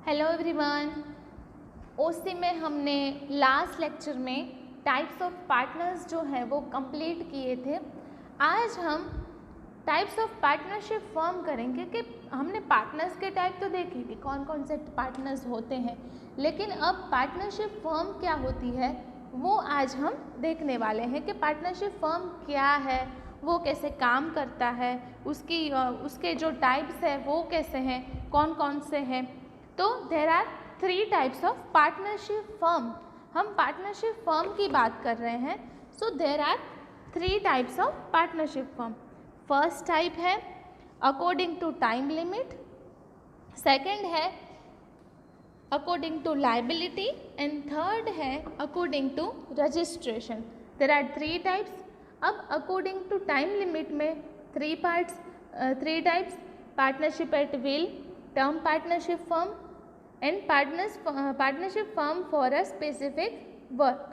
Hello everyone. ओसी में हमने last lecture में टाइप्स ऑफ पार्टनर्स जो है वो कंप्लीट किए थे। आज हम टाइप्स ऑफ पार्टनरशिप फॉर्म करेंगे कि हमने पार्टनर्स के टाइप तो देखे कि कौन कौन से पार्टनर्स होते हैं, लेकिन अब पार्टनरशिप फॉर्म क्या होती है वो आज हम देखने वाले हैं कि पार्टनरशिप फॉर्म क्या है, वो कैसे काम करता है, उसके जो टाइप्स है वो कैसे हैं, कौन कौन से हैं। तो there are 3 types of partnership firm. हम पार्टनरशिप फर्म की बात कर रहे हैं। So there are 3 types of partnership firm. First type है according to time limit, second है according to liability and third है according to registration. There are 3 types. अब अकॉर्डिंग टू टाइम लिमिट में 3 types: partnership at will, term partnership firm and partnership firm for a specific work.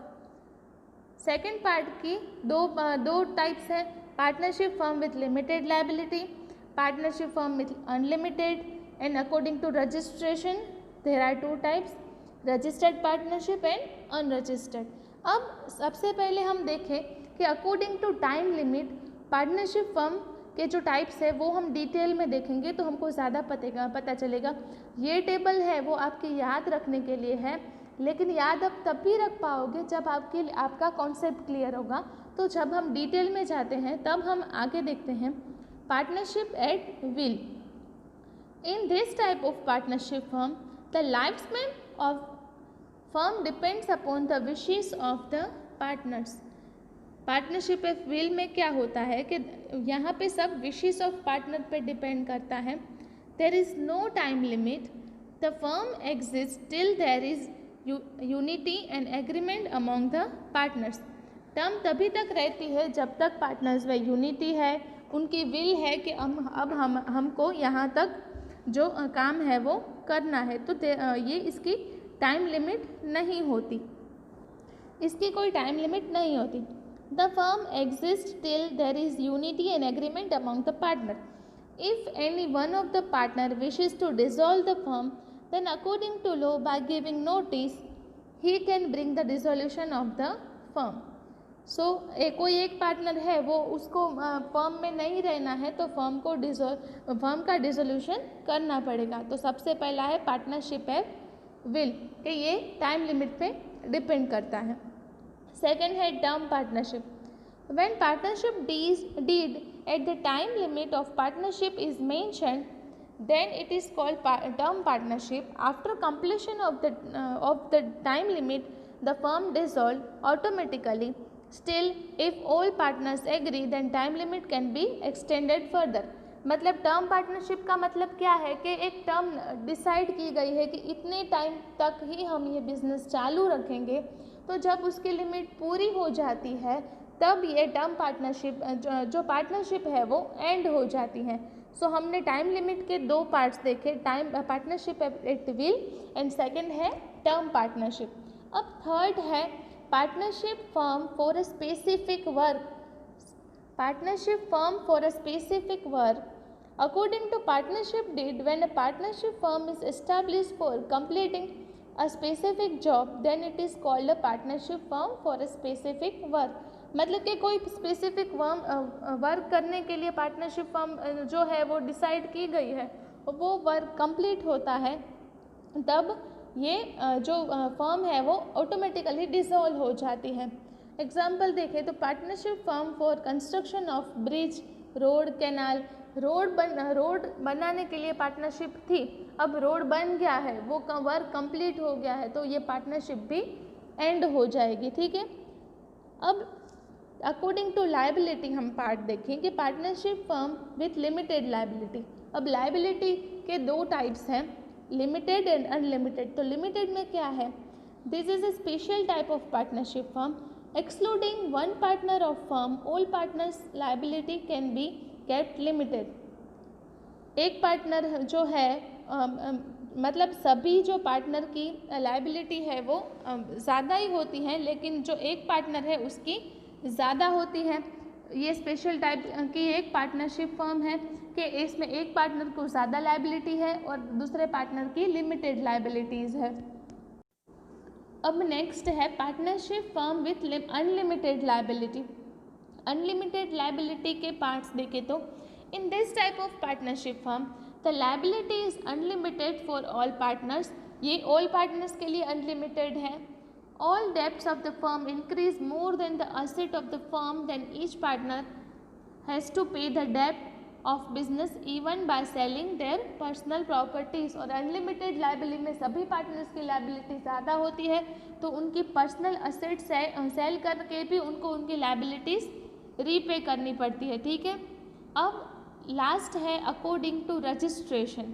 Second part की दो types हैं: partnership firm with limited liability, partnership firm with unlimited. And according to registration there are 2 types: registered partnership and unregistered. अब सबसे पहले हम देखें कि according to time limit partnership firm के जो टाइप्स है वो हम डिटेल में देखेंगे तो हमको ज़्यादा पता चलेगा। ये टेबल है वो आपके याद रखने के लिए है, लेकिन याद आप तब भी रख पाओगे जब आपका कॉन्सेप्ट क्लियर होगा। तो जब हम डिटेल में जाते हैं तब हम आगे देखते हैं partnership at will. In this type of partnership firm the life span of firm depends upon the wishes of the partners. Partnership at will में क्या होता है कि यहाँ पे सब विशेस ऑफ पार्टनर पे डिपेंड करता है। There is no time limit, the firm exist till there is unity and agreement among the partners. Term तभी तक रहती है जब तक पार्टनर्स में यूनिटी है, उनकी विल है कि हमको यहाँ तक जो काम है वो करना है। तो ये इसकी टाइम लिमिट नहीं होती, इसकी कोई टाइम लिमिट नहीं होती। The firm exists till there is unity and agreement among the partners. If any one of the partner wishes to dissolve the firm, then according to law, by giving notice, he can bring the dissolution of the firm. So कोई एक partner है वो उसको firm में नहीं रहना है तो फर्म का डिसोल्यूशन करना पड़ेगा। तो सबसे पहला है पार्टनरशिप एट विल कि ये टाइम लिमिट पे डिपेंड करता है। सेकेंड है term partnership. When partnership deed at the time limit of partnership is mentioned, then it is called term partnership. After completion of the time limit, the firm dissolved automatically. Still, if all partners agree, then time limit can be extended further. मतलब term partnership का मतलब क्या है कि एक term decide की गई है कि इतने टाइम तक ही हम ये बिज़नेस चालू रखेंगे, तो जब उसकी लिमिट पूरी हो जाती है तब ये टर्म पार्टनरशिप जो पार्टनरशिप है वो एंड हो जाती है। सो हमने टाइम लिमिट के 2 पार्ट्स देखे, time partnership at will and second है टर्म पार्टनरशिप। अब थर्ड है partnership firm for a specific work. Partnership firm for a specific work according to partnership deed, when a partnership firm is established for completing a specific job, then it is called a partnership firm for a specific work. मतलब कि कोई specific work करने के लिए partnership firm जो है वो decide की गई है, वो वर्क कंप्लीट होता है तब ये जो फर्म है वो ऑटोमेटिकली डिसॉल्व हो जाती है। एग्जाम्पल देखें तो partnership firm for construction of bridge, road, canal. Road बनाने के लिए पार्टनरशिप थी, अब रोड बन गया है, वो वर्क कंप्लीट हो गया है, तो ये पार्टनरशिप भी एंड हो जाएगी। ठीक है। अब अकॉर्डिंग टू लाइबिलिटी हम पार्ट देखें कि partnership firm with limited liability. अब लाइबिलिटी के 2 टाइप्स हैं, लिमिटेड एंड अनलिमिटेड। तो लिमिटेड में क्या है? This is a special type of partnership firm excluding one partner of firm, all partners liability can be kept limited. एक partner जो है मतलब सभी जो पार्टनर की लाइबिलिटी है वो ज़्यादा ही होती है, लेकिन जो एक पार्टनर है उसकी ज़्यादा होती है। ये स्पेशल टाइप की एक पार्टनरशिप फर्म है कि इसमें एक पार्टनर को ज़्यादा लायबिलिटी है और दूसरे पार्टनर की लिमिटेड लायबिलिटीज़ है। अब नेक्स्ट है partnership firm with unlimited liability. Unlimited liability के पार्ट्स देखें तो इन this type of partnership firm the liability is unlimited for all partners. ये ऑल पार्टनर्स के लिए अनलिमिटेड है। All debts of the firm increase more than the asset of the firm, then each partner has to pay the debt of business even by selling their personal properties। और unlimited liability में सभी partners की liability ज़्यादा होती है तो उनकी personal assets cell करके भी उनको उनकी लायबिलिटीज़ रीपे करनी पड़ती है। ठीक है, अब लास्ट है अकॉर्डिंग टू रजिस्ट्रेशन।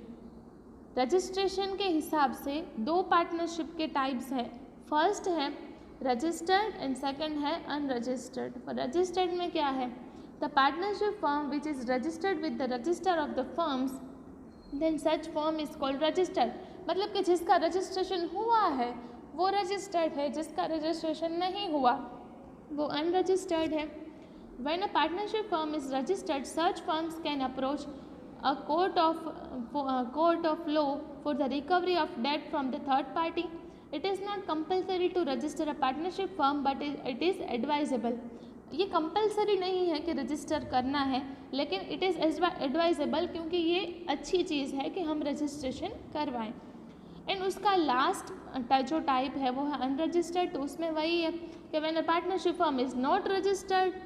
रजिस्ट्रेशन के हिसाब से दो पार्टनरशिप के टाइप्स हैं। फर्स्ट है रजिस्टर्ड एंड सेकंड है अनरजिस्टर्ड। रजिस्टर्ड में क्या है, the partnership firm which is registered with the register of the firms then such firm is called registered. मतलब कि जिसका रजिस्ट्रेशन हुआ है वो रजिस्टर्ड है, जिसका रजिस्ट्रेशन नहीं हुआ वो अनरजिस्टर्ड है। When a partnership firm is registered such firms can approach a court of law for the recovery of debt from the third party. It is not compulsory to register a partnership firm but it is advisable। ये compulsory नहीं है कि register करना है, लेकिन it is advisable क्योंकि ये अच्छी चीज़ है कि हम रजिस्ट्रेशन करवाएं। एंड उसका लास्ट जो टाइप है वो है अनरजिस्टर्ड। तो उसमें वही है कि when a partnership firm is not registered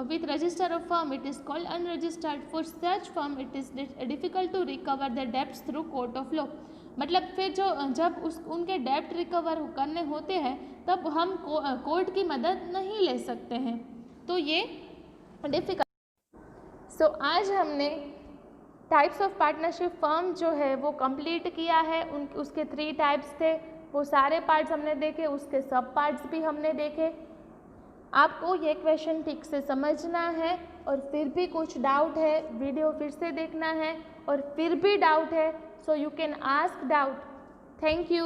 with register of firm it is called unregistered। for such firm it is difficult to recover the debts through court of law। मतलब फिर जब उनके डेप्ट रिकवर करने होते हैं तब हम कोर्ट की मदद नहीं ले सकते हैं, तो ये डिफ़िकल्ट। सो आज हमने टाइप्स ऑफ पार्टनरशिप फर्म जो है वो कंप्लीट किया है। उसके 3 टाइप्स थे, वो सारे पार्ट्स हमने देखे, उसके सब पार्ट्स भी हमने देखे। आपको ये क्वेश्चन ठीक से समझना है और फिर भी कुछ डाउट है वीडियो फिर से देखना है, और फिर भी डाउट है so you can ask doubt. Thank you.